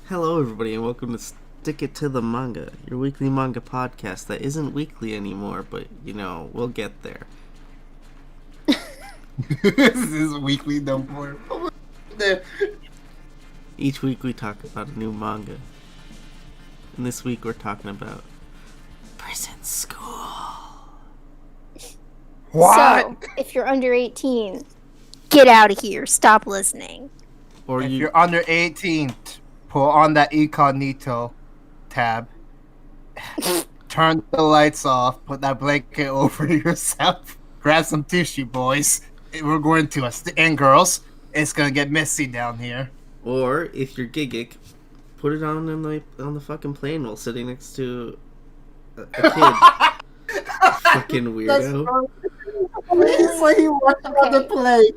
Hello, everybody, and welcome to Stick It to the Manga, your weekly manga podcast that isn't weekly anymore, but we'll get there. This is weekly no more. Each week we talk about a new manga, and this week we're talking about Prison School. What? So, if you're under 18, get out of here. Stop listening. Or If you're under 18, pull on that incognito tab. Turn the lights off. Put that blanket over yourself. Grab some tissue, boys. We're going to and girls. It's gonna get messy down here. Or if you're Gigic, put it on the fucking plane while sitting next to a kid. Fucking weirdo. It's like you watch on the plane.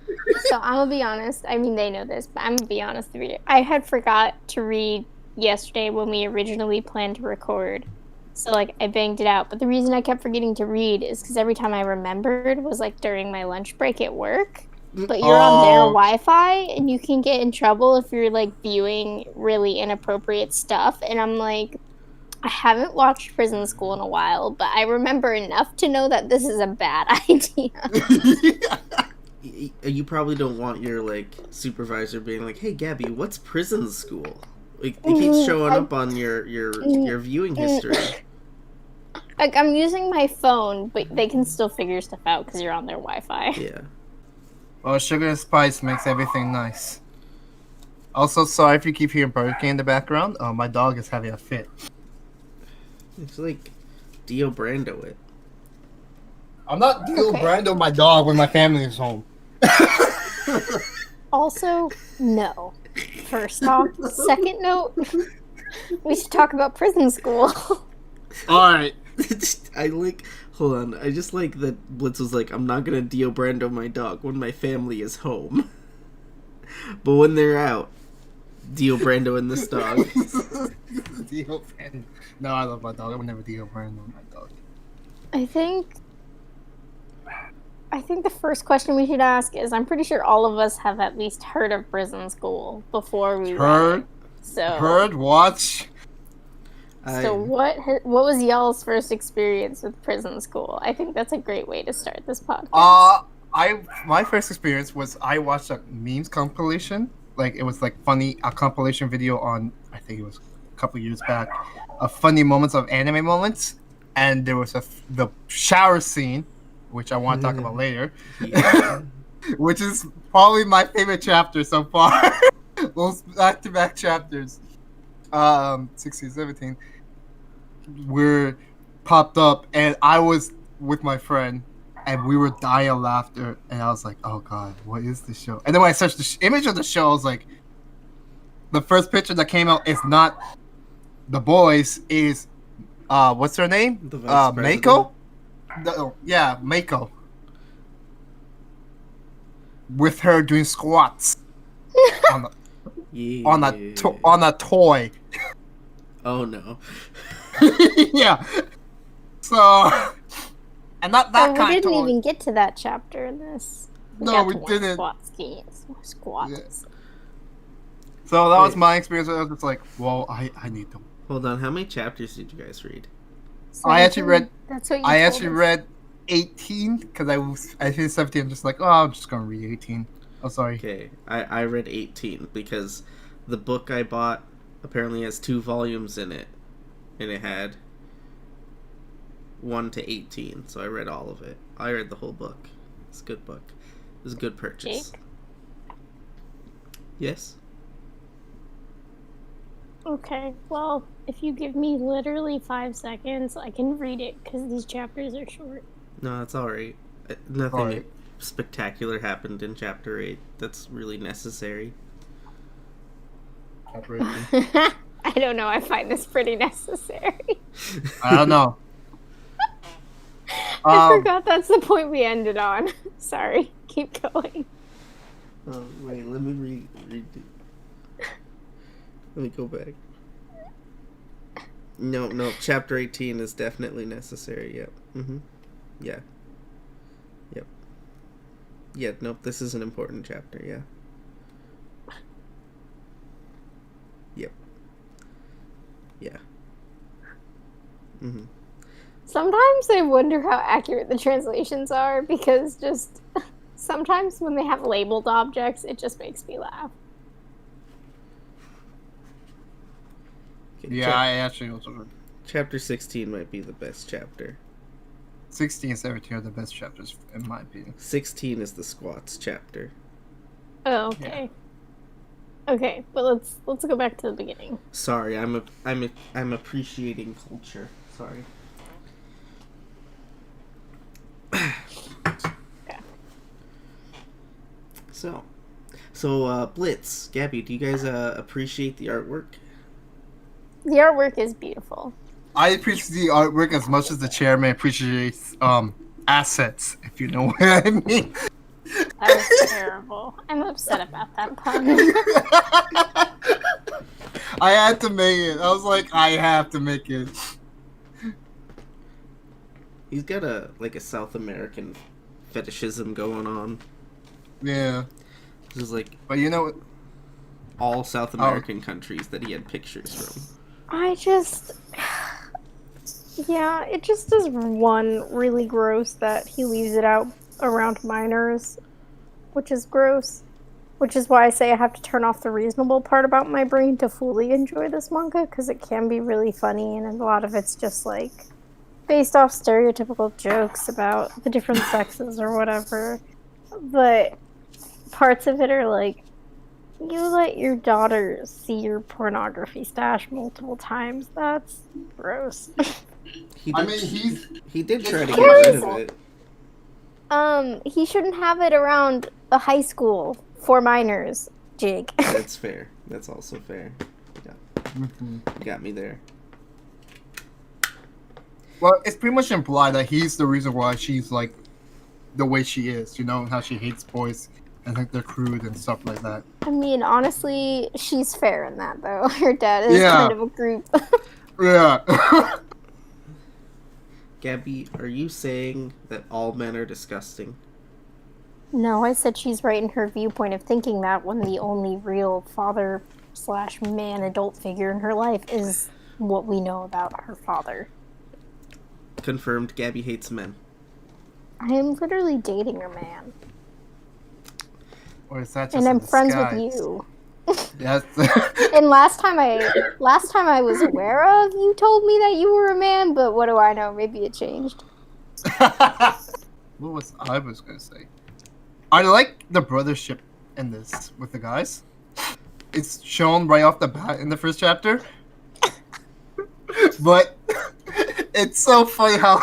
So, I'm gonna be honest. I mean, they know this, but I'm gonna be honest with you. I had forgot to read yesterday when we originally planned to record. So, I banged it out. But the reason I kept forgetting to read is because every time I remembered was, during my lunch break at work. But you're on their Wi-Fi, and you can get in trouble if you're, viewing really inappropriate stuff. And I'm like, I haven't watched Prison School in a while, but I remember enough to know that this is a bad idea. You probably don't want your supervisor being like, "Hey, Gabi, what's Prison School?" It keeps showing up on your viewing history. I'm using my phone, but they can still figure stuff out because you're on their Wi-Fi. Yeah. Well, sugar and spice makes everything nice. Also, sorry if you keep hearing Burger King in the background. My dog is having a fit. It's like Dio Brando it. I'm not Dio Brando my dog when my family is home. Also, no. First off, second note, we should talk about Prison School. Alright. Hold on. I just like that Blitz was like, I'm not gonna Dio Brando my dog when my family is home. But when they're out, Dio Brando and this dog. Dio Brando. No, I love my dog. I would never Dio Brando my dog. I think the first question we should ask is, I'm pretty sure all of us have at least heard of Prison School before we read it. Heard, watch. So what was y'all's first experience with Prison School? I think that's a great way to start this podcast. My first experience was I watched a memes compilation. It was funny, a compilation video on, I think it was a couple years back, of funny moments of anime moments, and there was the shower scene, which I want to talk about later, which is probably my favorite chapter so far. Those back-to-back chapters, 16, 17, were popped up, and I was with my friend, and we were dying of laughter, and I was like, oh god, what is this show? And then when I searched the image of the show, I was like, the first picture that came out is not the boys, is, what's her name? The vice president? Mako? Yeah, Mako. With her doing squats on a toy. Oh no. Yeah. So, and not that kind of toy. We didn't even get to that chapter in this. No, we didn't. Squats. Yeah. So that was my experience. I was just like, well, I need them. Hold on, how many chapters did you guys read? I actually read. That's what you I told actually us. read 18 because I hit 17. I'm just like, oh, I'm just gonna read 18. Oh, sorry. Okay, I read 18 because the book I bought apparently has 2 volumes in it, and it had 1 to 18, so I read all of it. I read the whole book. It's a good book. It was a good purchase. Jake? Yes? Okay, well, if you give me literally 5 seconds, I can read it because these chapters are short. No, that's alright. Nothing Alright. spectacular happened in chapter 8 that's really necessary. I don't know, I find this pretty necessary. I don't know. I forgot that's the point we ended on. Sorry, keep going. Oh, wait, let me read it. Let me go back. No, chapter 18 is definitely necessary, yep. Yeah. Yep. Yeah, nope, this is an important chapter, yeah. Yep. Yeah. Mm-hmm. Sometimes I wonder how accurate the translations are because just sometimes when they have labeled objects, it just makes me laugh. Okay, Yeah, I actually also heard. Chapter 16 might be the best chapter. 16 and 17 are the best chapters, in my opinion. 16 is the squats chapter. Oh, okay. Okay, but let's go back to the beginning. Sorry, I'm appreciating culture. Sorry. Okay. So Blitz, Gabby, do you guys appreciate the artwork? The artwork is beautiful. I appreciate the artwork as much as the chairman appreciates assets, if you know what I mean. That was terrible. I'm upset about that pun. I had to make it. I was like, I have to make it. He's got a South American fetishism going on. Yeah. This is like But you know what? all South American countries that he had pictures from. Yeah, it just is one really gross that he leaves it out around minors, which is gross. Which is why I say I have to turn off the reasonable part about my brain to fully enjoy this manga, because it can be really funny, and a lot of it's just like based off stereotypical jokes about the different sexes or whatever. But parts of it are like, you let your daughter see your pornography stash multiple times. That's gross. He I did, mean, he did try to get Yes. rid of it. He shouldn't have it around a high school for minors, Jake. That's fair. That's also fair. Yeah. Mm-hmm. You got me there. Well, it's pretty much implied that he's the reason why she's like the way she is. You know how she hates boys and think they're crude and stuff like that. I mean, honestly, she's fair in that, though. Her dad is Yeah. kind of a group. Yeah. Gabby, are you saying that all men are disgusting? No, I said she's right in her viewpoint of thinking that when the only real father/man adult figure in her life is what we know about her father. Confirmed, Gabby hates men. I am literally dating a man. Or is that just And a I'm friends with disguise? you. Yes. And last time I was aware of, you told me that you were a man, but what do I know? Maybe it changed. What was I was gonna say? I like the brothership in this with the guys. It's shown right off the bat in the first chapter. But it's so funny how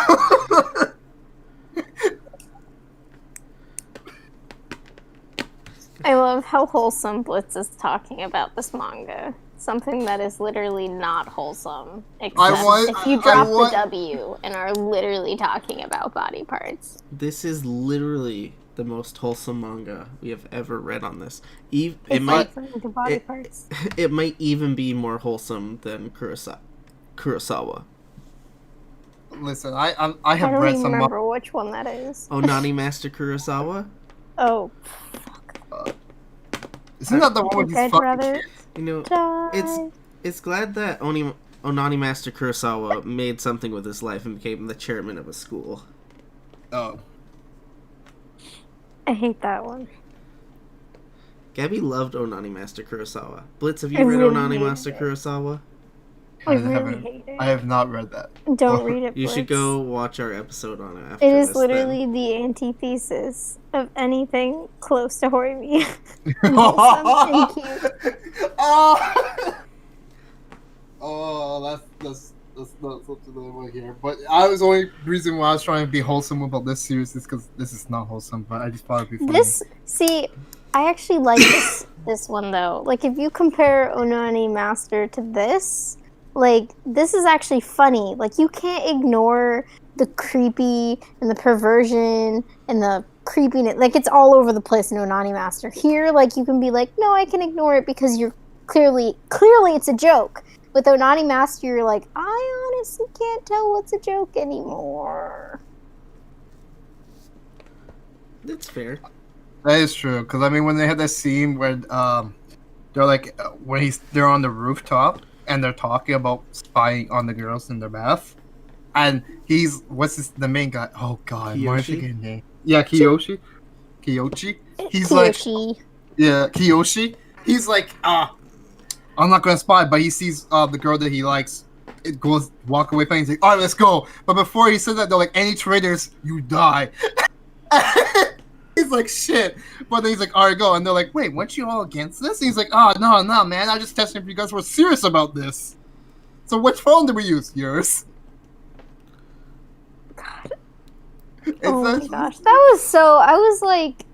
I love how wholesome Blitz is talking about this manga. Something that is literally not wholesome. Except if you drop the W and are literally talking about body parts. This is literally the most wholesome manga we have ever read on this. It It's might referring to body parts. it might even be more wholesome than Kurosawa. Listen, I I have don't read even some remember which one that is. Onani Master Kurosawa? Oh, Isn't that the one with think these I'd fucking rather kids? You know, die. it's glad that Onani Master Kurosawa made something with his life and became the chairman of a school. Oh. I hate that one. Gabby loved Onani Master Kurosawa. Blitz, have you I read really Onani hated Master it. Kurosawa? I really haven't- hate it. I have not read that. Don't read it, You Blitz. should go watch our episode on it after It this. is literally the antithesis of anything close to Horimi. Wholesome and cute. Oh, that's not something that I want to hear. But I was only reason why I was trying to be wholesome about this series is because this is not wholesome. But I just thought it'd be funny. I actually like this one though. Like if you compare Onani Master to this, like this is actually funny. Like you can't ignore the creepy and the perversion and the creepiness. Like it's all over the place in Onani Master. Here, like you can be like, no, I can ignore it because you're clearly it's a joke. With Onani Master, you're like, I honestly can't tell what's a joke anymore. That's fair. That is true. Because I mean, when they had that scene where they're like they're on the rooftop and they're talking about spying on the girls in their bath. And the main guy? Oh god, why is he getting name? Yeah, Kiyoshi. He's Kiyoshi. like, yeah, Kiyoshi. He's like, I'm not gonna spy, but he sees the girl that he likes. It goes walk away from him. He's like, all right, let's go. But before he said that, they're like, any traitors, you die. He's like, shit. But then he's like, all right, go. And they're like, wait, weren't you all against this? And he's like, oh, no, man. I just tested if you guys were serious about this. So which phone did we use? Yours. God. Oh my gosh. That was so... I was like...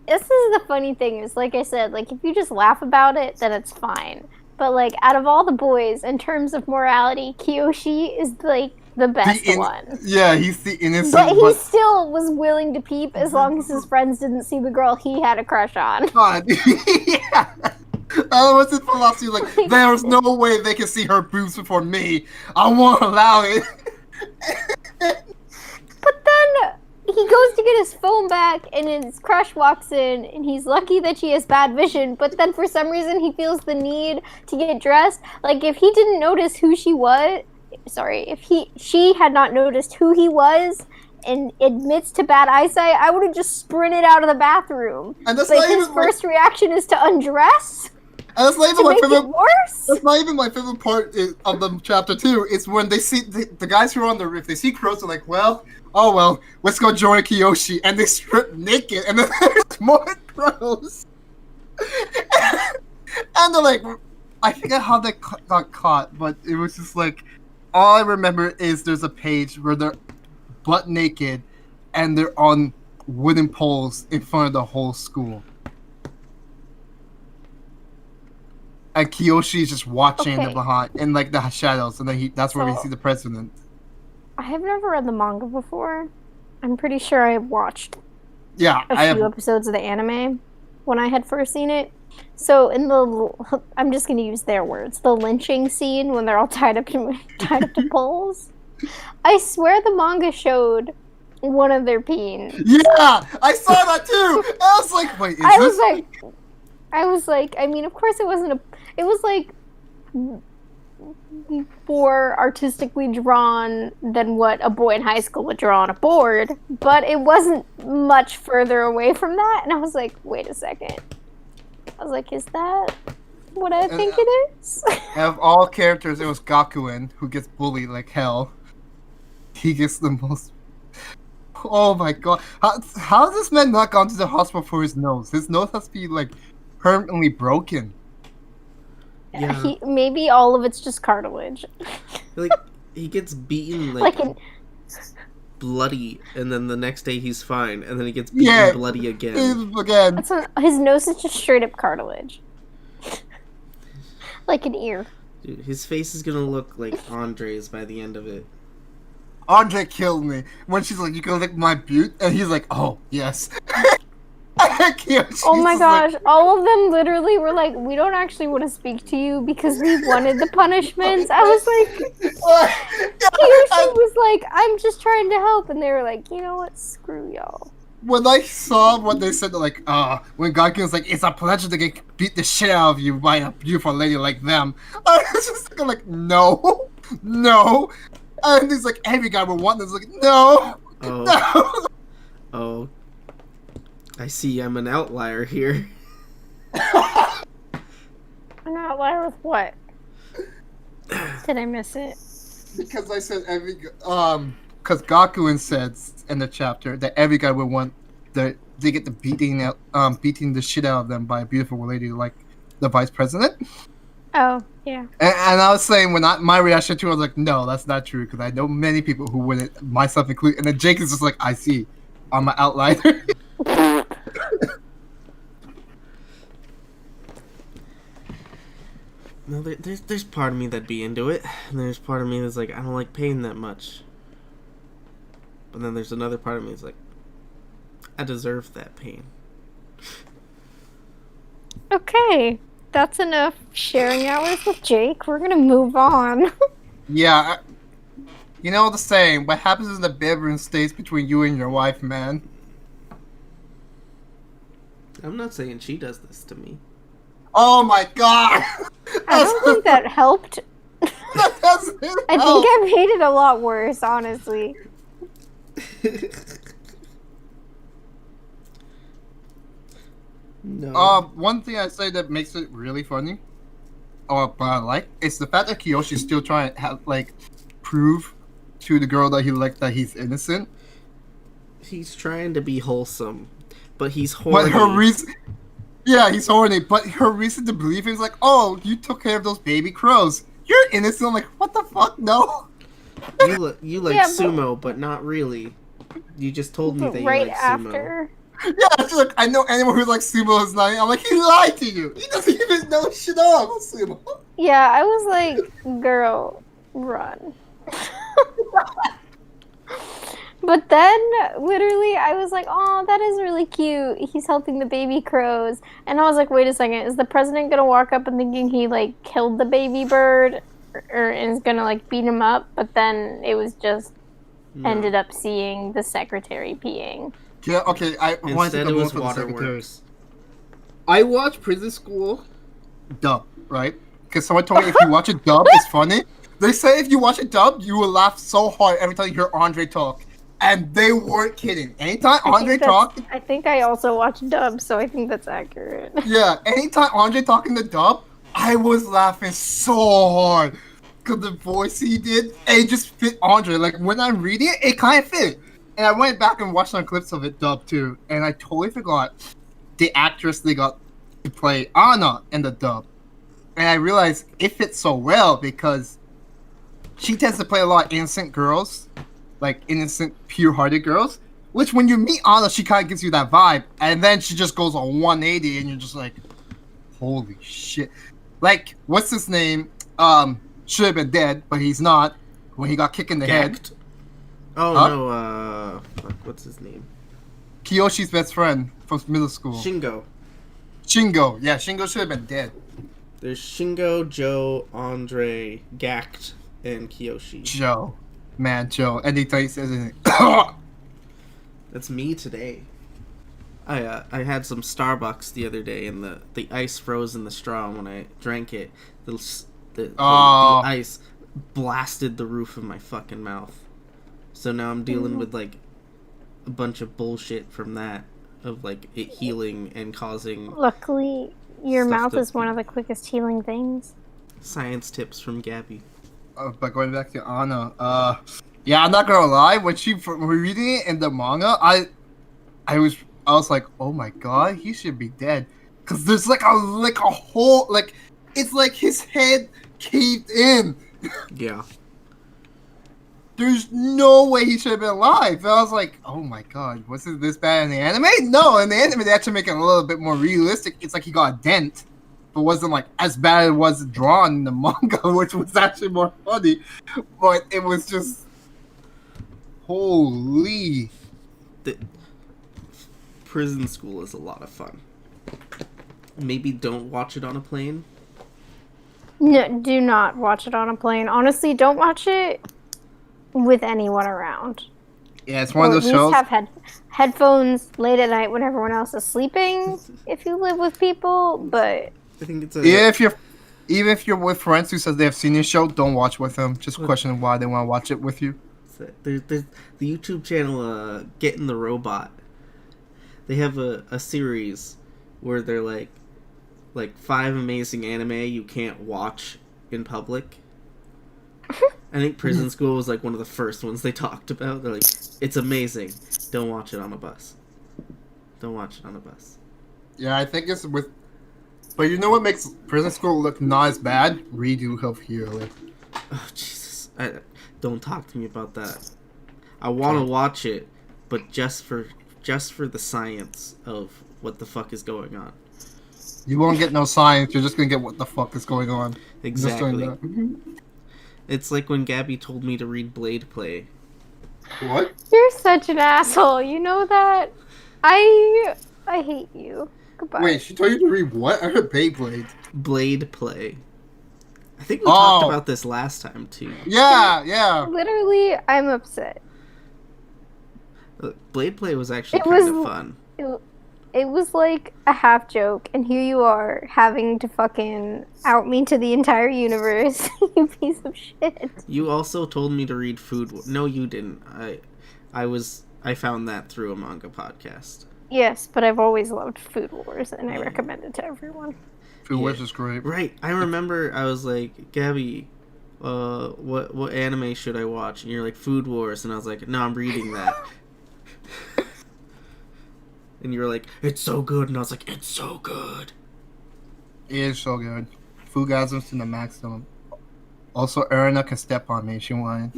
This is the funny thing is, like I said, like, if you just laugh about it, then it's fine. But, like, out of all the boys, in terms of morality, Kiyoshi is, like, the best one. Yeah, he's the innocent. But he still was willing to peep as long as his friends didn't see the girl he had a crush on. God. Yeah. What's his philosophy? Like, there's no way they can see her boobs before me. I won't allow it. But then he goes to get his phone back, and his crush walks in, and he's lucky that she has bad vision, but then for some reason he feels the need to get dressed. Like, if he didn't notice who she was, she had not noticed who he was and admits to bad eyesight, I would have just sprinted out of the bathroom. And that's like, his first reaction is to undress? And that's not even my favorite. Worse? That's not even my favorite part of the chapter 2. It's when they see the guys who are on the roof. They see crows. They're like, well, let's go join Kiyoshi. And they strip naked, and then there's more crows. And they're like, I forget how they got caught, but it was just like, all I remember is there's a page where they're butt naked, and they're on wooden poles in front of the whole school. And Kiyoshi is just watching them behind in like the shadows, and then that's where we see the president. I have never read the manga before. I'm pretty sure I watched a few episodes of the anime when I had first seen it. So in I'm just gonna use their words, the lynching scene when they're all tied up to poles. I swear the manga showed one of their peens. Yeah, I saw that too. I was like, wait, I was like, I mean, of course it wasn't it was like more artistically drawn than what a boy in high school would draw on a board, but it wasn't much further away from that, and I was like, wait a second. I was like, is that what I think it is? Of all characters, it was Gakuen, who gets bullied like hell. He gets the most... Oh my god. How has this man not gone to the hospital for his nose? His nose has to be, like, permanently broken. Yeah. Maybe all of it's just cartilage. Like, he gets beaten, like bloody, and then the next day he's fine, and then he gets beaten bloody again. His nose is just straight up cartilage. Like an ear. Dude, his face is gonna look like Andre's by the end of it. Andre killed me. When she's like, you can lick my butte? And he's like, oh, yes. Oh my gosh, all of them literally were like, we don't actually want to speak to you because we wanted the punishments. I was like, Kiyoshi was like, I'm just trying to help. And they were like, you know what, screw y'all. When I saw what they said, like, when Gaki was like, it's a pleasure to get beat the shit out of you by a beautiful lady like them. I was just like, no. And he's like, every guy would want this. Like, no. Oh. I see I'm an outlier here. An outlier with what? Did I miss it? Because I said because Gakuen says in the chapter that every guy would want they get the beating the shit out of them by a beautiful lady like the vice president. Oh, yeah. And I was saying my reaction to it was like, no, that's not true because I know many people who wouldn't, myself included. And then Jake is just like, I see, I'm an outlier. No, there's part of me that'd be into it, and there's part of me that's like, I don't like pain that much. But then there's another part of me that's like, I deserve that pain. Okay, that's enough sharing hours with Jake. We're gonna move on. Yeah, you know the saying, what happens in the bedroom stays between you and your wife, man. I'm not saying she does this to me. Oh my god! I don't think that helped. That doesn't help. I think I made it a lot worse, honestly. No. One thing I say that makes it really funny, or but I like, is the fact that Kiyoshi's still trying to have, like, prove to the girl that he likes that he's innocent. He's trying to be wholesome, but he's horny. But her reason, yeah, he's horny. But her reason to believe him is like, oh, you took care of those baby crows. You're innocent. I'm like, what the fuck? No. You like Yeah, sumo, but not really. You just told me that you right like sumo. after. Yeah, she's like, I know anyone who likes sumo is lying. I'm like, he lied to you. He doesn't even know shit about sumo. Yeah, I was like, girl, run. But then, literally, I was like, oh, that is really cute. He's helping the baby crows. And I was like, wait a second. Is the president going to walk up and thinking he, like, killed the baby bird? Or is going to, like, beat him up? But then it was just ended up seeing the secretary peeing. Yeah, okay, I want to Instead, take it a was moment for the secretary. waterworks. I watch Prison School dub, right? Because someone told me if you watch it dub, it's funny. They say if you watch it dub, you will laugh so hard every time you hear Andre talk. And they weren't kidding. Anytime Andre talked... I think I also watched dub, so I think that's accurate. Yeah, anytime Andre talking the dub, I was laughing so hard. Because the voice he did, it just fit Andre. Like, when I'm reading it, it kind of fit. And I went back and watched some clips of it dub, too. And I totally forgot the actress they got to play Anna in the dub. And I realized it fits so well because she tends to play a lot of innocent girls. Like, innocent, pure-hearted girls. Which, when you meet Anna, she kind of gives you that vibe. And then she just goes on 180, and you're just like, holy shit. Like, what's his name? Should have been dead, but he's not. When he got kicked in the head. Oh, Huh? no, fuck, what's his name? Kiyoshi's best friend from middle school. Shingo. Shingo. Yeah, Shingo should have been dead. There's Shingo, Joe, Andre, Gact, and Kiyoshi. Joe. Man, Joe. Anytime he says anything. That's me today. I had some Starbucks the other day, and the ice froze in the straw. And when I drank it, the ice blasted the roof of my fucking mouth. So now I'm dealing with like a bunch of bullshit from that, of like it healing and causing. Luckily, your Stuff mouth that- is one of the quickest healing things. Science tips from Gabi. But going back to Anna, yeah, I'm not gonna lie. When she reading it in the manga, I was like, oh my god, he should be dead, cause there's like a whole like it's like his head caved in. Yeah. There's no way he should have been alive. And I was like, oh my god, was it this bad in the anime? No, in the anime they actually make it a little bit more realistic. It's like he got a dent, but wasn't like as bad as it was drawn in the manga, which was actually more funny. But it was just holy. The Prison School is a lot of fun. Maybe don't watch it on a plane. No, do not watch it on a plane. Honestly, don't watch it with anyone around. Yeah, it's one Or of those at shows. least have headphones late at night when everyone else is sleeping, if you live with people, but... I think it's Yeah, even if you're with friends who says they have seen your show, don't watch with them. Just question why they want to watch it with you. there's the YouTube channel Getting the Robot. They have a series where they're like 5 amazing anime you can't watch in public. I think Prison School was like one of the first ones they talked about. They're like, it's amazing. Don't watch it on a bus. Don't watch it on a bus. Yeah, I think it's with. But you know what makes Prison School look not as bad? Redo of Hero. Oh Jesus! Don't talk to me about that. I want to watch it, but just for the science of what the fuck is going on. You won't get no science. You're just gonna get what the fuck is going on. Just doing Exactly. that. It's like when Gabby told me to read Blade Play. What? You're such an asshole, you know that? I hate you. Goodbye. Wait, she told you to read what? I heard Beyblade. Blade Play. I think we talked about this last time too. Yeah. Literally, I'm upset. Look, Blade Play was actually It kind was- of fun. It was like a half joke, and here you are having to fucking out me to the entire universe, you piece of shit. You also told me to read No, you didn't. I found that through a manga podcast. Yes, but I've always loved Food Wars, and I recommend it to everyone. Food Wars is great. Right. I remember I was like, Gabby, what anime should I watch? And you're like, Food Wars. And I was like, no, I'm reading that. And you were like, it's so good. And I was like, it's so good. It is so good. Foodgasms to the maximum. Also, Erina can step on me if she wanted.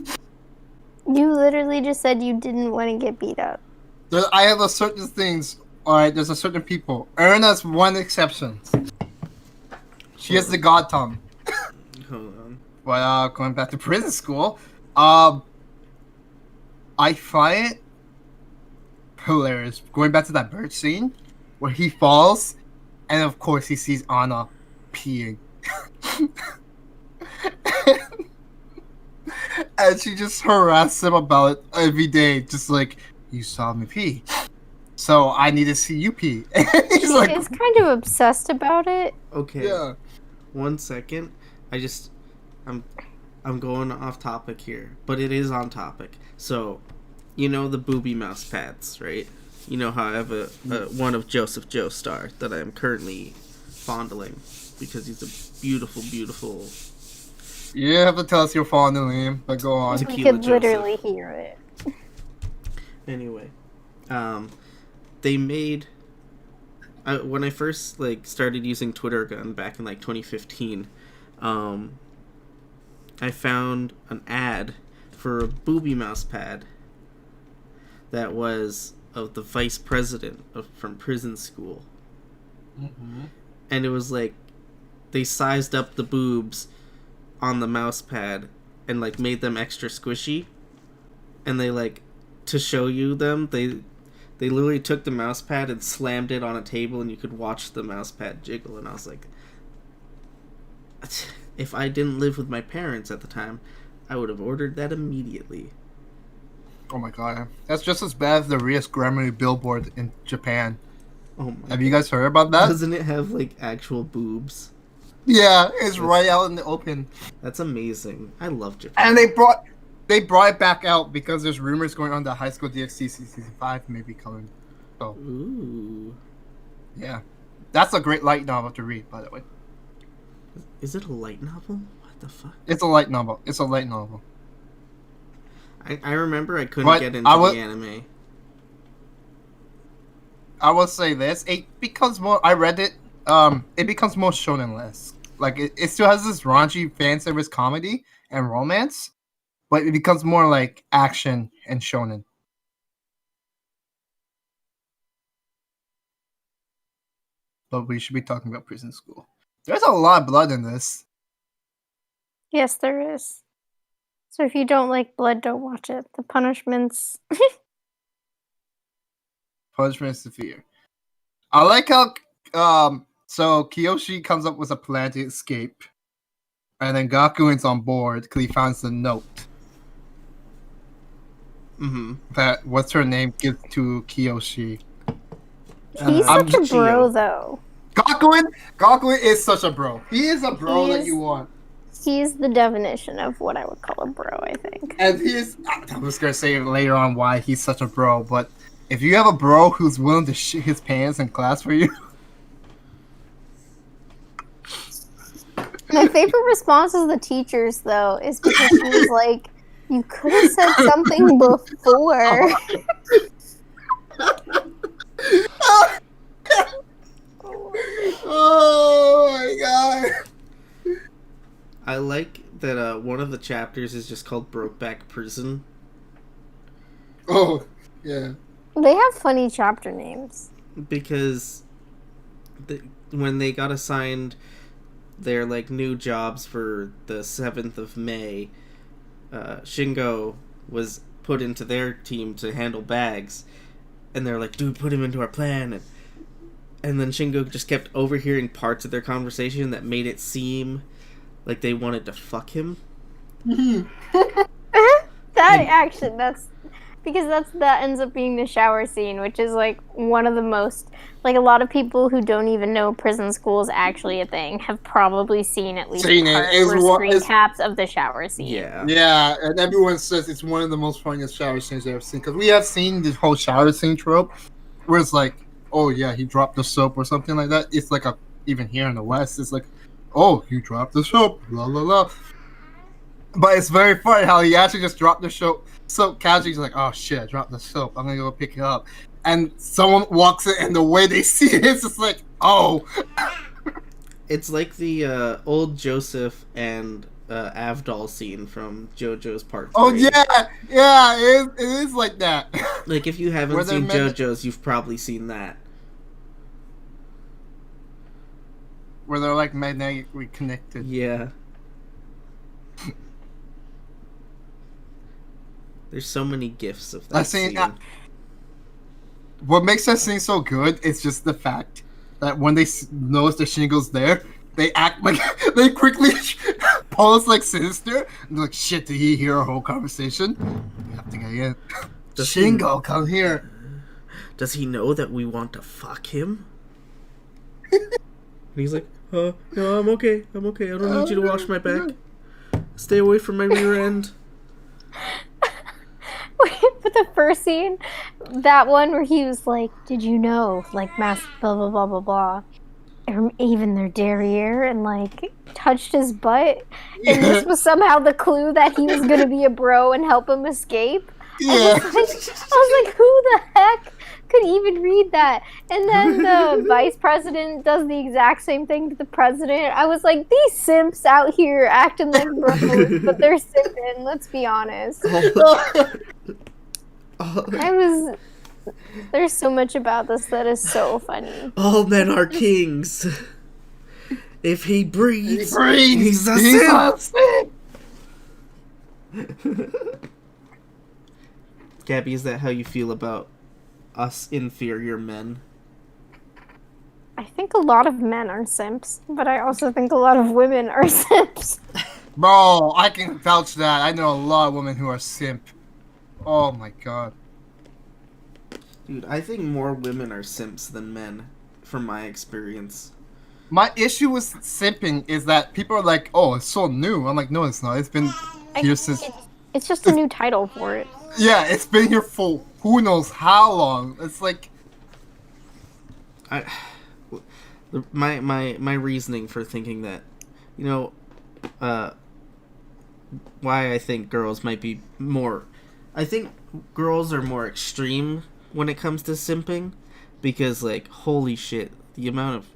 You literally just said you didn't want to get beat up. I have a certain things. Alright, there's a certain people. Erina's one exception. She has the god tongue. Hold on. But going back to prison school, I find it hilarious. Going back to that bird scene where he falls, and of course he sees Anna peeing. And she just harasses him about it every day, just like, you saw me pee, so I need to see you pee. He's like, She's kind of obsessed about it. Okay. yeah. 1 second. I'm going off topic here, but it is on topic. So, you know the booby mouse pads, right? You know how I have a one of Joseph Joestar that I am currently fondling because he's a beautiful, beautiful. You have to tell us you're fondling him, but go on. We Tequila could Joseph. literally hear it. Anyway, they made when I first started using Twitter Gun back in 2015. I found an ad for a booby mouse pad that was of the vice president from prison school, and it was like they sized up the boobs on the mouse pad and made them extra squishy, and they to show you them they literally took the mouse pad and slammed it on a table and you could watch the mouse pad jiggle. And I was like, if I didn't live with my parents at the time, I would have ordered that immediately. Oh my god, that's just as bad as the Rias Grammar billboard in Japan. Oh my Have you guys heard about that? Doesn't it have actual boobs? Yeah, it's right out in the open. That's amazing. I love Japan. And they brought it back out because there's rumors going on that High School DxD Season 5 may be coming. So, Ooh. yeah. That's a great light novel to read, by the way. Is it a light novel? What the fuck? It's a light novel. It's a light novel. I remember I couldn't But get into the anime. I will say this. It becomes more... I read it. It becomes more shonen-less. It still has this raunchy fan service comedy and romance, but it becomes more like action and shonen. But we should be talking about prison school. There's a lot of blood in this. Yes, there is. So if you don't like blood, don't watch it. The punishments. Punishment is severe. I like how so Kiyoshi comes up with a plan to escape, and then Gakuin's on board because he finds the note that what's her name gives to Kiyoshi. He's such a bro, though. Gakuin is such a bro. He is a bro that you want. He's the definition of what I would call a bro, I think. And I was gonna say later on why he's such a bro, but if you have a bro who's willing to shit his pants in class for you. My favorite response is the teachers, though, is because she was like, you could have said something before. Oh my god. I like that one of the chapters is just called Brokeback Prison. Oh, yeah. They have funny chapter names. Because when they got assigned their new jobs for the 7th of May, Shingo was put into their team to handle bags, and they're like, dude, put him into our plan. And then Shingo just kept overhearing parts of their conversation that made it seem like they wanted to fuck him. That action, that's... because that ends up being the shower scene, which is like one of the most, like, a lot of people who don't even know prison school is actually a thing have probably seen at least part or screen caps of the shower scene. Yeah, and everyone says it's one of the most funniest shower scenes I've ever seen, because we have seen this whole shower scene trope where it's like, oh yeah, he dropped the soap or something like that. It's like even here in the West, it's like, oh, you dropped the soap, la la la. But it's very funny how he actually just dropped the soap casually. He's like, oh shit, I dropped the soap. I'm gonna go pick it up. And someone walks in, and the way they see it, it's just like, oh. It's like the old Joseph and Avdol scene from JoJo's Part 3. Oh yeah, it is like that. Like, if you haven't seen JoJo's, you've probably seen that. Where they're like magnetically connected. Yeah. There's so many gifs of that scene. What makes that scene so good is just the fact that when they notice the Shingo's there, they act like they quickly pose like sinister. And they're like, shit, did he hear our whole conversation? We have to get in. Shingo, come here. Does he know that we want to fuck him? And he's like, no, I'm okay. I don't need you to wash my back. Stay away from my rear end. But the first scene, that one where he was like, did you know, like, mass blah blah blah blah blah, or even their derriere, and like touched his butt, and this was somehow the clue that he was gonna be a bro and help him escape. Yeah. I was like, who the heck could even read that? And then the vice president does the exact same thing to the president. I was like, these simps out here acting like bros, but they're simping, let's be honest. There's so much about this that is so funny. All men are kings. If he breathes, he's a simp. Gabby, is that how you feel about us inferior men? I think a lot of men are simps, but I also think a lot of women are simps. Bro, I can vouch that. I know a lot of women who are simp. Oh my god. Dude, I think more women are simps than men, from my experience. My issue with simping is that people are like, oh, it's so new. I'm like, no, it's not. It's been here since... It's just a new title for it. Yeah, it's been here for who knows how long. It's like... My reasoning for thinking that, you know, why I think girls might be more... I think girls are more extreme when it comes to simping, because, like, holy shit, the amount of...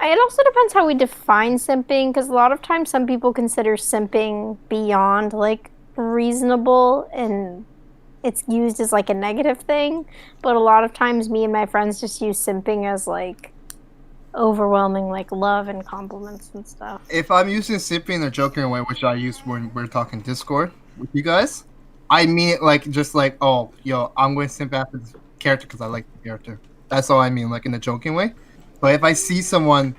It also depends how we define simping, because a lot of times some people consider simping beyond, like, reasonable, and it's used as, like, a negative thing. But a lot of times me and my friends just use simping as, like, overwhelming, like, love and compliments and stuff. If I'm using simping in a joking way, which I use when we're talking Discord with you guys, I mean it like, just like, oh, yo, I'm going to simp after this character because I like the character. That's all I mean, like, in a joking way. But if I see someone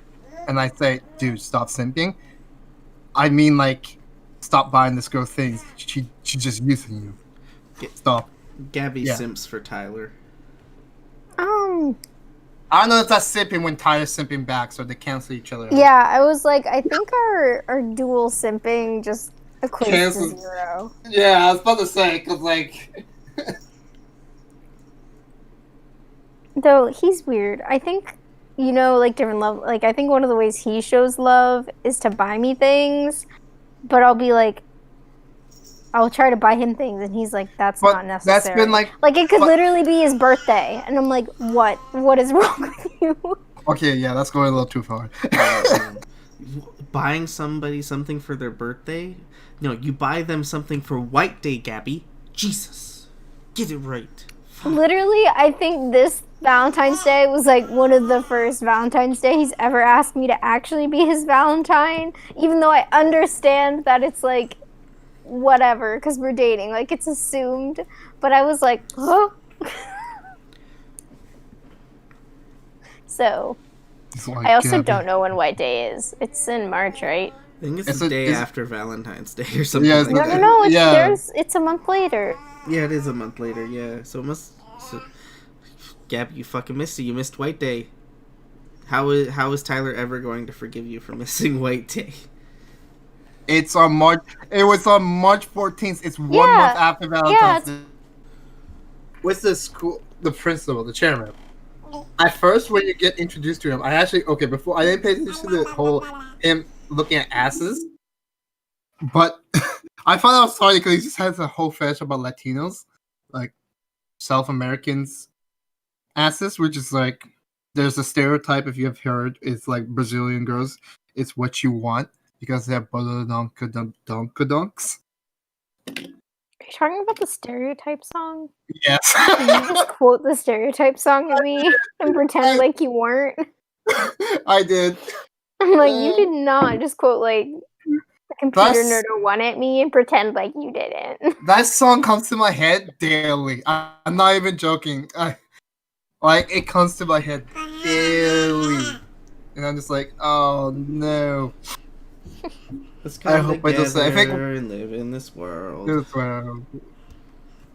and I say, dude, stop simping, I mean, like, stop buying this girl things. She's just using you. Stop. Gabby simps for Tyler. I don't know if that's simping when Tyler's simping back, so they cancel each other out. Yeah, I was like, I think our dual simping just equates to 0. Yeah, I was about to say, because, like... Though, he's weird. I think... You know, like, different love. Like, I think one of the ways he shows love is to buy me things, but I'll be like, I'll try to buy him things, and he's like, that's not necessary. That's been like it could literally be his birthday, and I'm like, what? What is wrong with you? Okay, yeah, that's going a little too far. Buying somebody something for their birthday? No, you buy them something for White Day, Gabby. Jesus. Get it right. Literally, I think this Valentine's Day was like one of the first Valentine's Day he's ever asked me to actually be his Valentine, even though I understand that it's like whatever because we're dating, like it's assumed, but I was like, oh. So I also don't know when White Day is. It's in March, right? think it's the day after Valentine's Day or something Yeah, like that. No. Yeah. It's a month later. Yeah, it is a month later. Yeah, so it must. So, Gab, you fucking missed it. You missed White Day. How is Tyler ever going to forgive you for missing White Day? It's on March. It was on March 14th. It's 1 month after Valentine's Day. What's the school? The principal, the chairman. At first, when you get introduced to him, before I didn't pay attention to the whole him looking at asses, but I found out funny because he just has a whole fetish about Latinos, like South Americans asses, which is like there's a stereotype if you have heard it's like Brazilian girls, it's what you want because they have donks. Are you talking about the Stereotype song? Yes. Did you just quote the Stereotype song at me and pretend like you weren't? I did. I'm like, you did not just quote like the computer nerd one at me and pretend like you didn't. That song comes to my head daily. I'm not even joking. It comes to my head daily. And I'm just like, oh no. I hope I just and live in this world.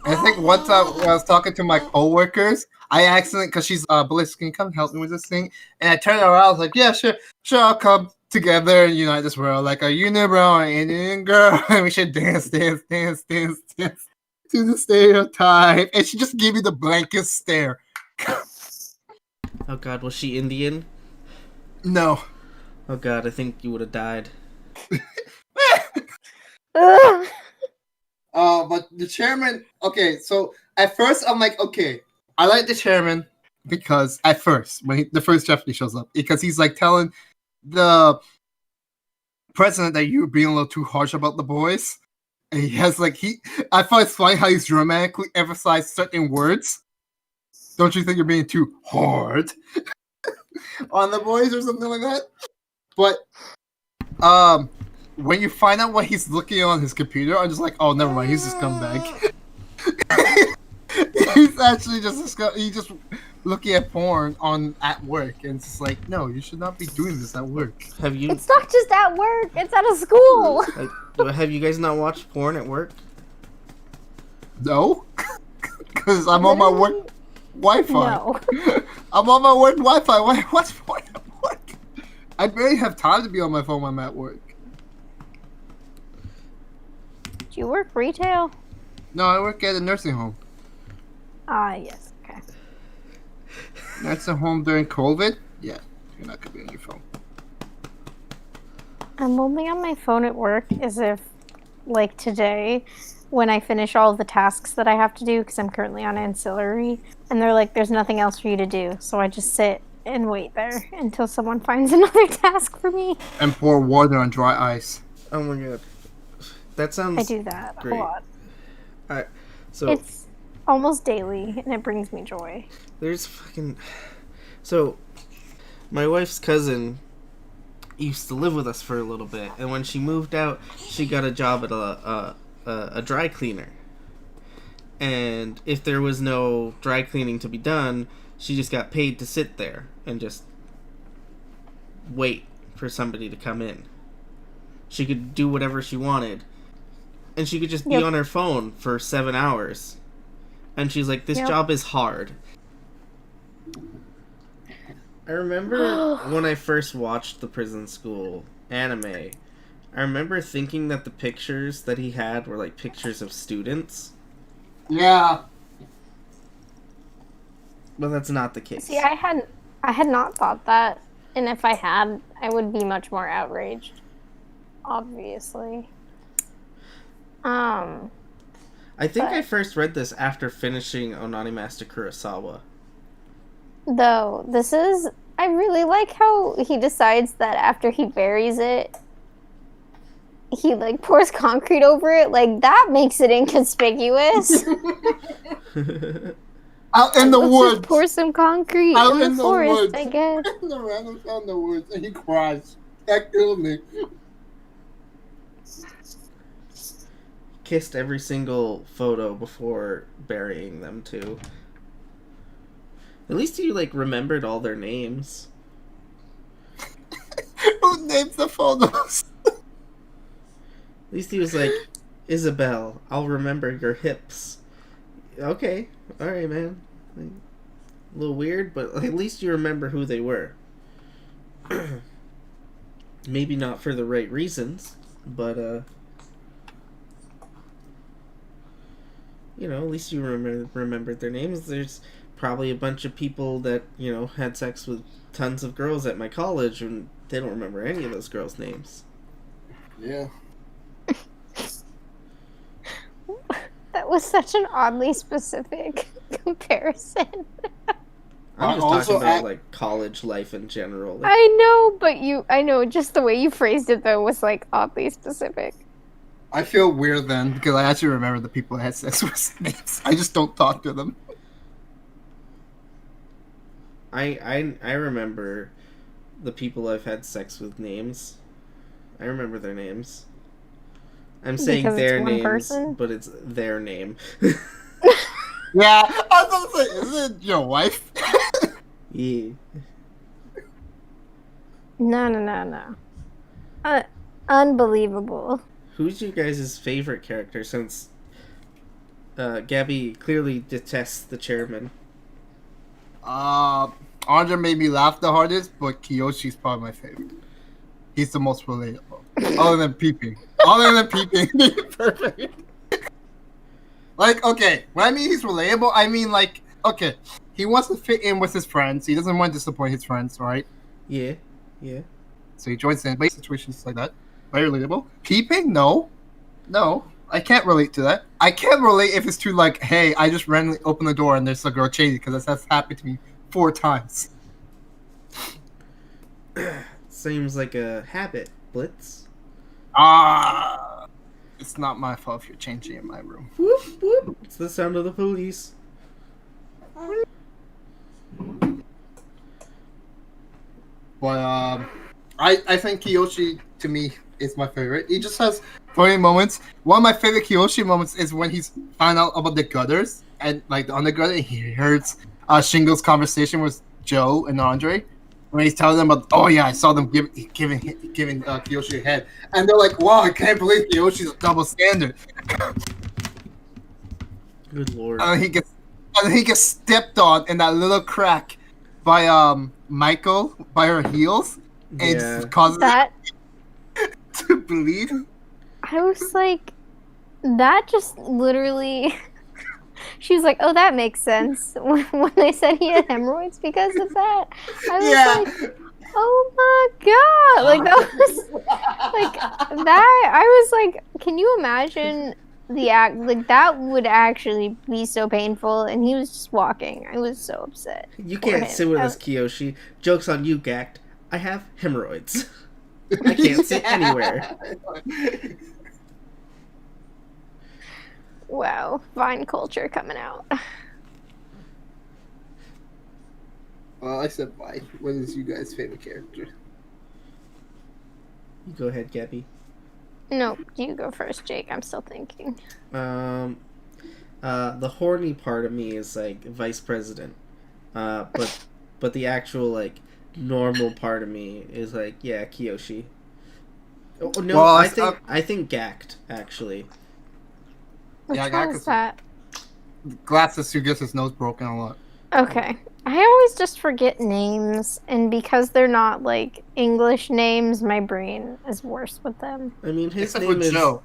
I think once I was talking to my coworkers, I accidentally, because she's Blitz, can you come help me with this thing? And I turned around, I was like, yeah, sure, I'll come together and unite this world like a unibrow and Indian girl, and we should dance to the stereotype. And she just gave me the blankest stare. Oh God, was she Indian? No. Oh God, I think you would have died. But the chairman. Okay, so at first I'm like, okay, I like the chairman because at first when the first Jeopardy shows up, because he's like telling the president that you're being a little too harsh about the boys, and he has like I find it's funny how he's dramatically emphasized certain words. Don't you think you're being too hard on the boys or something like that? But when you find out what he's looking on his computer, I'm just like, oh, never mind. He's just come back. He's actually just looking at porn at work, and it's just like, no, you should not be doing this at work. It's not just at work. It's at a school. Have you guys not watched porn at work? No, because I'm on my work Wi-Fi. No. I'm on my work Wi-Fi. What's porn at work? I barely have time to be on my phone when I'm at work. Do you work retail? No, I work at a nursing home. Yes. Okay. Nursing home during COVID? Yeah, you're not gonna be on your phone. I'm only on my phone at work as if, like today, when I finish all of the tasks that I have to do, because I'm currently on ancillary, and they're like, there's nothing else for you to do. So I just sit and wait there until someone finds another task for me. And pour water on dry ice. Oh my God. That sounds I do that great. a lot. So it's almost daily, and it brings me joy. So, my wife's cousin used to live with us for a little bit, and when she moved out, she got a job at a dry cleaner. And if there was no dry cleaning to be done, she just got paid to sit there and just wait for somebody to come in. She could do whatever she wanted. And she could just be on her phone for 7 hours. And she's like, this job is hard. I remember when I first watched the Prison School anime, I remember thinking that the pictures that he had were like pictures of students. Yeah. But that's not the case. See, I had not thought that. And if I had, I would be much more outraged. Obviously. I think I first read this after finishing Onani Master Kurosawa. Though, I really like how he decides that after he buries it, he, like, pours concrete over it. Like, that makes it inconspicuous. Out in the woods. Just pour some concrete Out in the forest, woods. I guess. In the woods, and he cries. That killed me. Kissed every single photo before burying them too. At least you like remembered all their names. Who names the photos? At least he was like, Isabel, I'll remember your hips. Okay, alright, man. Like, a little weird, but at least you remember who they were. Maybe not for the right reasons, but, you know, at least you remembered their names. There's probably a bunch of people that, you know, had sex with tons of girls at my college, and they don't remember any of those girls' names. Yeah. That was such an oddly specific comparison. I'm just Also, talking about, like, college life in general. Like, I know, but I know, just the way you phrased it, though, was, like, oddly specific. I feel weird then because I actually remember the people I had sex with names. I just don't talk to them. I remember the people I've had sex with names. I remember their names. I'm saying Because it's their one names, person? but it's their name. Yeah, I was gonna say, is it your wife? Yeah. No. Unbelievable. Who's your guys' favorite character since Gabby clearly detests the chairman? Andre made me laugh the hardest, but Kiyoshi's probably my favorite. He's the most relatable. Other than peeping. Perfect. Like, okay, when I mean he's relatable, I mean, like, okay, he wants to fit in with his friends. He doesn't want to disappoint his friends, right? Yeah. So he joins in situations like that. Very relatable. Peeping? No, I can't relate to that. I can't relate if it's too like, hey, I just randomly open the door and there's a girl chasing because that's happened to me 4 times. Seems like a habit, Blitz. It's not my fault if you're changing in my room. Whoop, whoop. It's the sound of the police. But I think Kiyoshi to me is my favorite. He just has funny moments. One of my favorite Kiyoshi moments is when he's found out about the gutters and like the undergutter. And he hears Shingo's conversation with Joe and Andre when he's telling them about, oh yeah, I saw them giving Kiyoshi a head, and they're like, wow, I can't believe Kiyoshi's a double standard. Good lord. And he gets stepped on in that little crack by Michael by her heels, and it Yeah. just causes That, it to bleed. I was like, that just literally. She was like, oh, that makes sense. When they said he had hemorrhoids because of that. I was like, oh my god. Like, that was. Like, that. I was like, can you imagine the act? Like, that would actually be so painful. And he was just walking. I was so upset. You for can't him. sit with us, Kiyoshi. Joke's on you, Gact. I have hemorrhoids. I can't sit anywhere. Wow. Vine culture coming out. Well, I said why. What is you guys' favorite character? You go ahead, Gabby. No, you go first, Jake. I'm still thinking. The horny part of me is like vice president. But the actual like normal part of me is like, yeah, Kiyoshi. Oh no, Well, I think Gact actually. Which Yeah, one is that? Glasses who gets his nose broken a lot. Okay. I always just forget names, and because they're not like English names, my brain is worse with them. I mean, his Except name for is Joe.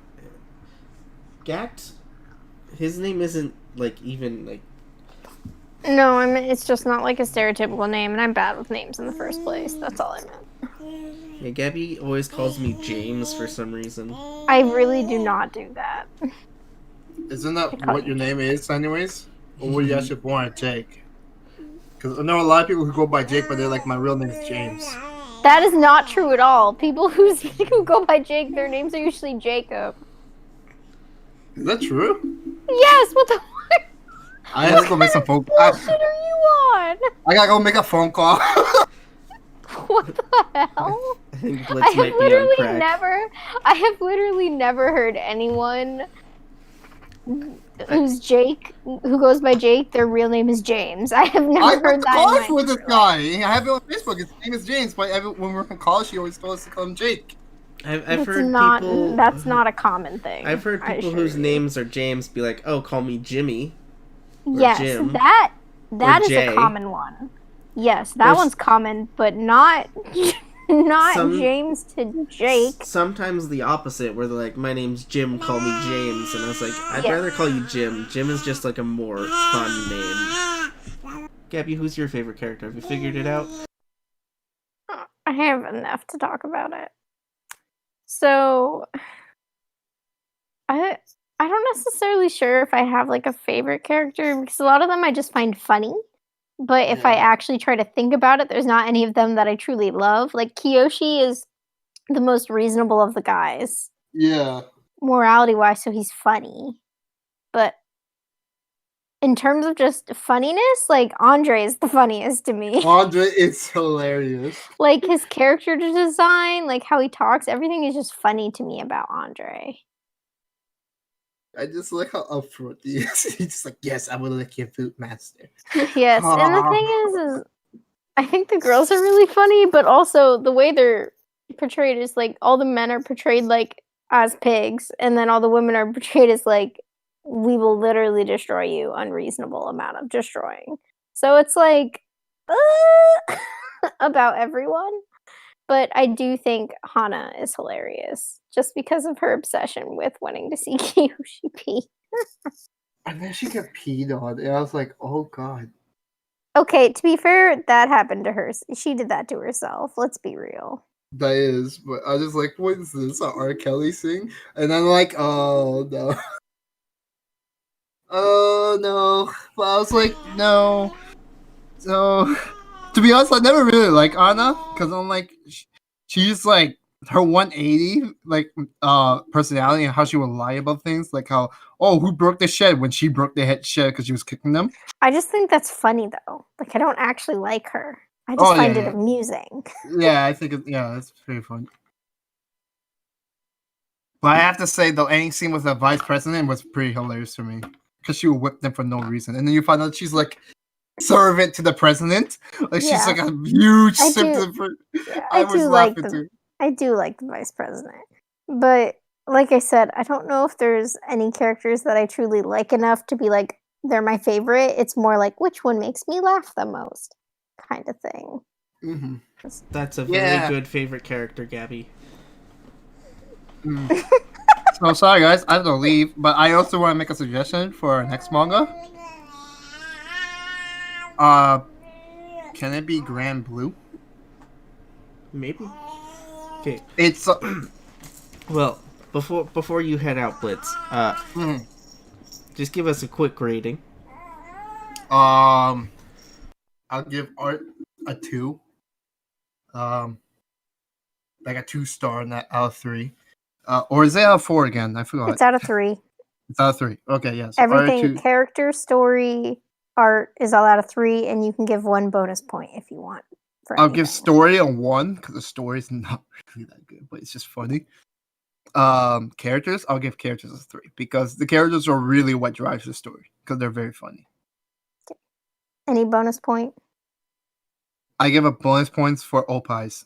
Gact. His name isn't like even like. No, I mean it's just not like a stereotypical name, and I'm bad with names in the first place. That's all I meant. Yeah, Gabby always calls me James for some reason. I really do not do that. Isn't that what your name is, anyways? Or were you actually born as Jake? Because I know a lot of people who go by Jake, but they're like, my real name is James. That is not true at all. People who go by Jake, their names are usually Jacob. Is that true? Yes. What the fuck? I have to go make some phone. What shit are you on? I gotta go make a phone call. What the hell? I think Blitz might be on crack. I have literally never heard anyone who's Jake, who goes by Jake, their real name is James. I have never I heard went to that. college with this guy. I have it on Facebook. His name is James, but when we were in college, he always told us to call him Jake. I've heard not. people. That's not a common thing. I've heard I people assure whose you. names are James be like, "Oh, call me Jimmy." Or Yes, Jim. that is Jay. a common one. Yes, that Or one's common, but not Some- James to Jake. Sometimes the opposite, where they're like, "My name's Jim, call me James," and I was like, "I'd Yeah. rather call you Jim. Jim is just like a more fun name." Gabby, who's your favorite character? Have you figured it out? I have enough to talk about it. So, I'm not necessarily sure if I have like a favorite character because a lot of them I just find funny. But if I Yeah. actually try to think about it, there's not any of them that I truly love. Like Kiyoshi is the most reasonable of the guys, Yeah. morality wise, so he's funny. But in terms of just funniness, like Andre is the funniest to me. Andre is hilarious. Like his character design, like how he talks, everything is just funny to me about Andre. I just like how upfront he is. He's just like, yes, I will lick your boot master. Yes, and the thing is I think the girls are really funny, but also the way they're portrayed is like all the men are portrayed like as pigs, and then all the women are portrayed as like we will literally destroy you, unreasonable amount of destroying. So it's like about everyone. But I do think Hana is hilarious just because of her obsession with wanting to see Kiyoshi pee. And then she got peed on, and I was like, oh god. Okay, to be fair, that happened to her. She did that to herself. Let's be real. That is, but I was just like, what is this? A R. Kelly sing? And I'm like, oh no. Oh no. But I was like, no. So, to be honest, I never really like Anna, because I'm like, she's like, her 180 like personality and how she would lie about things, like how, oh, who broke the shed when she broke the head shed because she was kicking them. I just think that's funny though. Like I don't actually like her. I just find it amusing. Yeah, I think that's pretty fun. But I have to say though, any scene with the vice president was pretty hilarious for me because she would whip them for no reason, and then you find out she's like servant to the president, like she's like a huge symptom for. I was laughing too. I do like the vice president, but like I said, I don't know if there's any characters that I truly like enough to be like they're my favorite. It's more like which one makes me laugh the most, kind of thing. Mm-hmm. That's a very good favorite character, Gabby. So sorry guys, I have to leave, but I also want to make a suggestion for our next manga. Can it be Grand Blue? Maybe. Okay. It's well, before you head out, Blitz, just give us a quick rating. I'll give art a 2. Like a 2-star out of 3. Or is it out of 4 again? I forgot. It's out of 3. It's out of 3. Okay, yes. Everything, character, story, art is all out of 3, and you can give 1 bonus point if you want. I'll give story a 1 because the story is not really that good, but it's just funny. Characters, I'll give characters a 3 because the characters are really what drives the story because they're very funny. Any bonus point? I give a bonus points for Opais.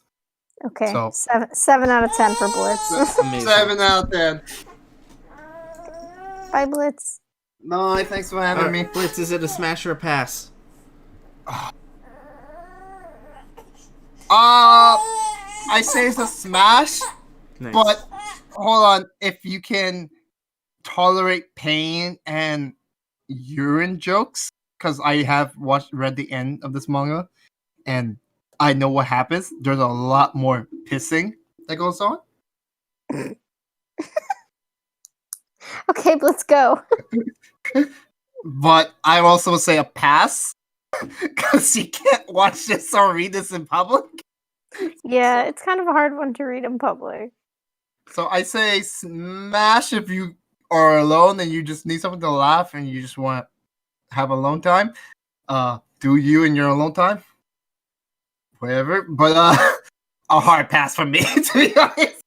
Okay, so 7 out of 10 for Blitz. 7 out of 10. Bye, Blitz. No, thanks for having me. Blitz, is it a smash or a pass? I say it's a smash, Nice. but hold on. If you can tolerate pain and urine jokes, because I have read the end of this manga, and I know what happens. There's a lot more pissing that goes on. Okay, let's go. But I also say a pass, because you can't watch this or read this in public. Yeah, it's kind of a hard one to read in public. So I say smash if you are alone and you just need something to laugh and you just want to have alone time. Do you in your alone time? Whatever. But a hard pass for me, to be honest.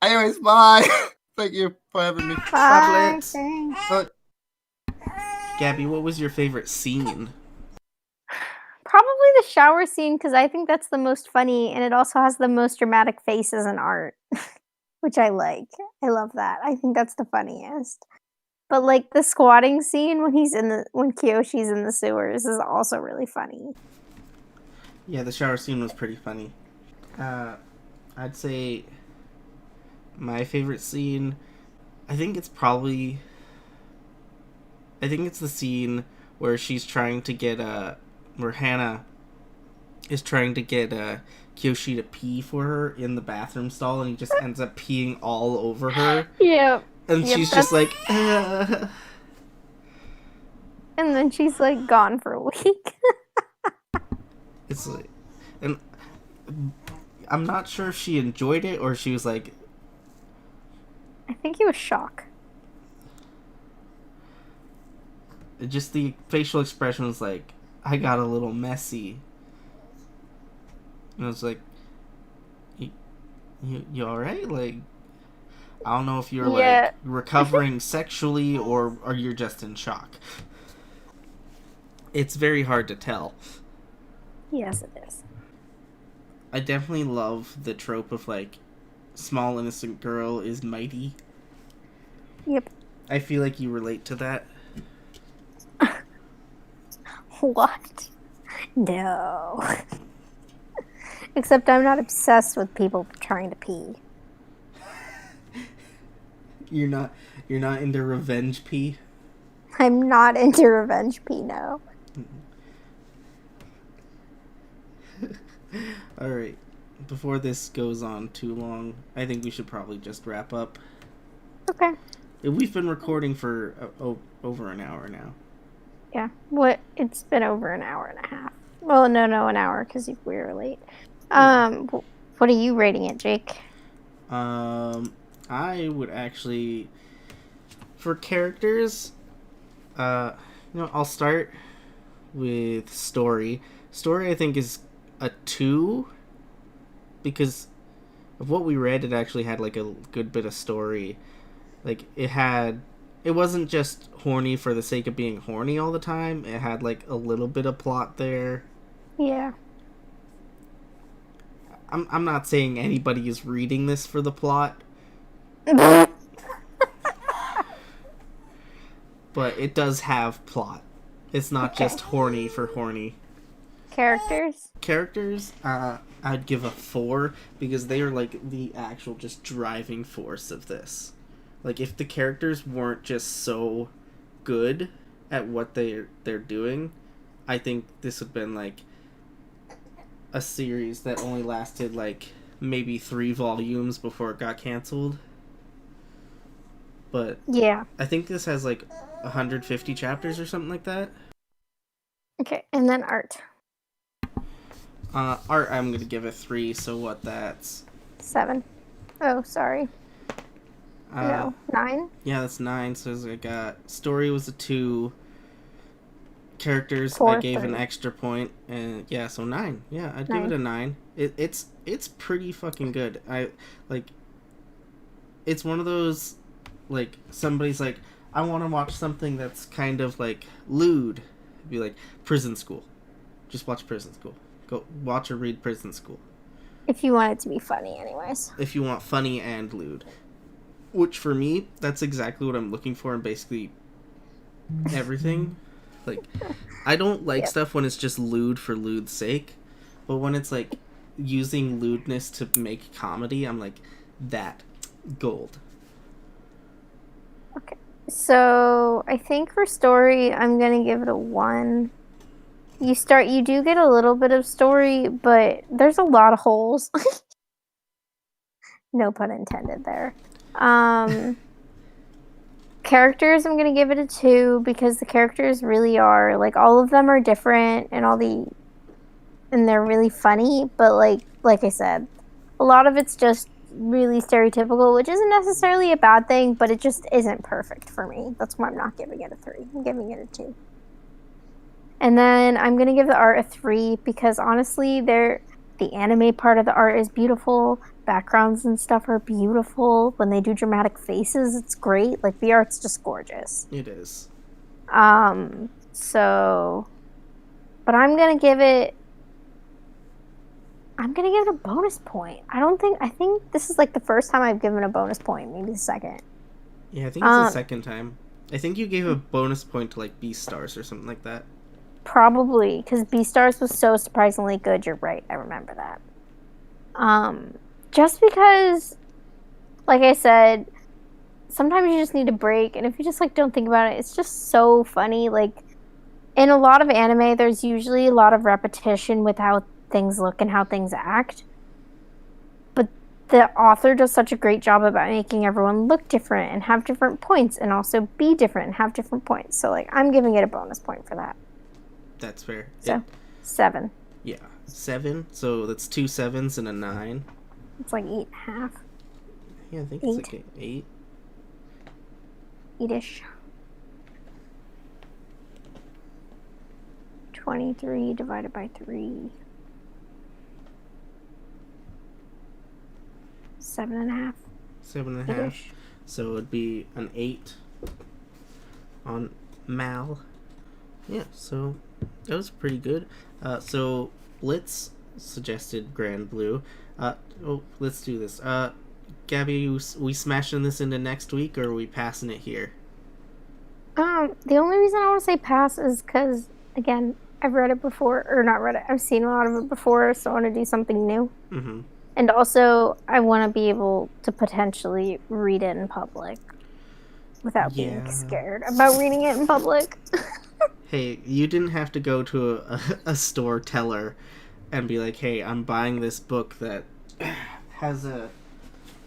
Anyways, bye. Thank you for having me. Bye. Blitz. Gabby, what was your favorite scene? Probably the shower scene, because I think that's the most funny, and it also has the most dramatic faces and art, which I like. I love that. I think that's the funniest. But like the squatting scene when Kyoshi's in the sewers is also really funny. Yeah, the shower scene was pretty funny. I'd say my favorite scene, I think it's the scene where she's trying to get where Hannah is trying to get Kyoshi to pee for her in the bathroom stall, and he just ends up peeing all over her. Yeah. And she's just like, And then she's like gone for a week. It's like, and I'm not sure if she enjoyed it or she was like, I think it was shock. just the facial expression was like, I got a little messy. And I was like, you alright? Like, I don't know if you're like recovering sexually or you're just in shock. It's very hard to tell. Yes, it is. I definitely love the trope of like, small innocent girl is mighty. Yep. I feel like you relate to that. What? No. Except I'm not obsessed with people trying to pee. You're not into revenge pee? I'm not into revenge pee, no. Alright. Before this goes on too long, I think we should probably just wrap up. Okay. We've been recording for over an hour now. Yeah. It's been over an hour and a half. Well, no, an hour because we were late. What are you rating it, Jake? I would actually, for characters, I'll start with story. Story, I think, is a 2 because of what we read. It actually had like a good bit of story. Like it wasn't just horny for the sake of being horny all the time. It had like a little bit of plot there. Yeah. I'm not saying anybody is reading this for the plot. But it does have plot. It's not just horny for horny. Characters, I'd give a 4 because they are like the actual just driving force of this. Like if the characters weren't just so good at what they're doing, I think this would have been like a series that only lasted like maybe 3 volumes before it got canceled. But yeah, I think this has like 150 chapters or something like that. Okay, and then art. Art, I'm gonna give it 3. So what? That's 7. Oh, sorry. No, 9. Yeah, that's 9. So I got story was a 2. Characters, 4, I gave 3. an extra point, and yeah, so 9. Yeah, I'd 9. give it a 9. It's pretty fucking good. I like. It's one of those, like somebody's like, I want to watch something that's kind of like lewd. It'd be like Prison School. Just watch Prison School. Go watch or read Prison School. If you want it to be funny, anyways. If you want funny and lewd. Which, for me, that's exactly what I'm looking for in basically everything. Like, I don't like stuff when it's just lewd for lewd's sake. But when it's, like, using lewdness to make comedy, I'm like, that. Gold. Okay. So, I think for story, I'm going to give it a 1. You do get a little bit of story, but there's a lot of holes. No pun intended there. Characters, I'm gonna give it a 2 because the characters really are like all of them are different and they're really funny, but like I said, a lot of it's just really stereotypical, which isn't necessarily a bad thing, but it just isn't perfect for me. That's why I'm not giving it a 3. I'm giving it a 2. And then I'm gonna give the art a 3 because honestly, the anime part of the art is beautiful. Backgrounds and stuff are beautiful. When they do dramatic faces, it's great. Like the art's just gorgeous. It is. So but I'm gonna give it a bonus point. I think this is like the first time I've given a bonus point, maybe the second. Yeah, I think it's the second time. I think you gave a bonus point to like Beastars or something like that. Probably, because Beastars was so surprisingly good. You're right, I remember that. Just because, like I said, sometimes you just need a break, and if you just like don't think about it, it's just so funny. Like in a lot of anime, there's usually a lot of repetition with how things look and how things act. But the author does such a great job about making everyone look different and have different points and also be different and have different points. So like I'm giving it a bonus point for that. That's fair. So 7. Yeah. 7. So that's 2 7s and a 9. It's like 8.5. Yeah, I think it's like 8. 8-ish. 23 divided by 3. 7.5. 7.5. 8-ish. So it'd be an 8 on Mal. Yeah, so that was pretty good. So Blitz suggested Grand Blue. Let's do this. Gabby, we smashing this into next week, or are we passing it here? The only reason I want to say pass is because, again, I've read it before, or not read it. I've seen a lot of it before, so I want to do something new. Mm-hmm. And also, I want to be able to potentially read it in public without being scared about reading it in public. Hey, you didn't have to go to a store teller and be like, hey, I'm buying this book that has a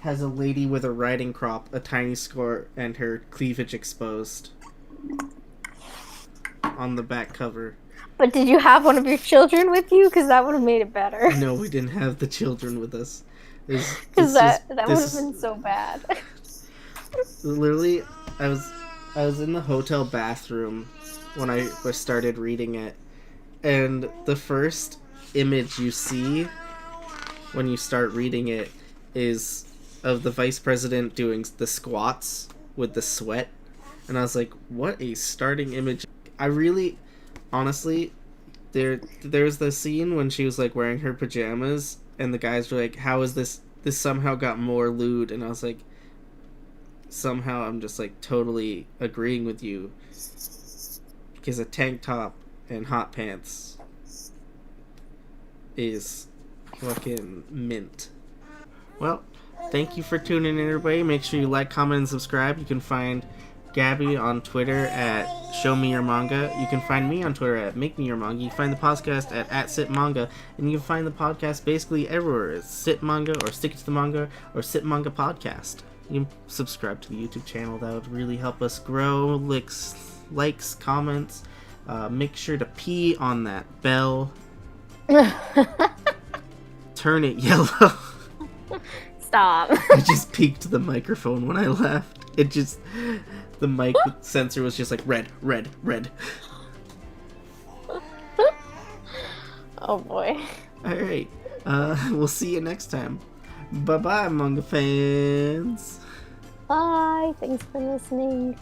lady with a riding crop, a tiny skirt, and her cleavage exposed on the back cover. But did you have one of your children with you? Because that would have made it better. No, we didn't have the children with us. Because that would have been so bad. Literally, I was in the hotel bathroom when I first started reading it, and the first image you see when you start reading it is of the vice president doing the squats with the sweat, and I was like, what a starting image. I really, honestly, there's the scene when she was like wearing her pajamas and the guys were like, how is this somehow got more lewd, and I was like, somehow I'm just like totally agreeing with you, because a tank top and hot pants is fucking mint. Well, thank you for tuning in, everybody. Make sure you like, comment, and subscribe. You can find Gabby on Twitter at ShowMeYourManga. You can find me on Twitter at MakeMeYourManga. You can find the podcast at @SitManga. And you can find the podcast basically everywhere. It's Sit Manga or Stick to the Manga or Sit Manga Podcast. You can subscribe to the YouTube channel. That would really help us grow. Likes, comments. Make sure to pee on that bell. Turn it yellow. Stop. I just peeked the microphone when I left. The mic sensor was just like red. Oh boy. Alright. We'll see you next time. Bye-bye, manga fans. Bye. Thanks for listening.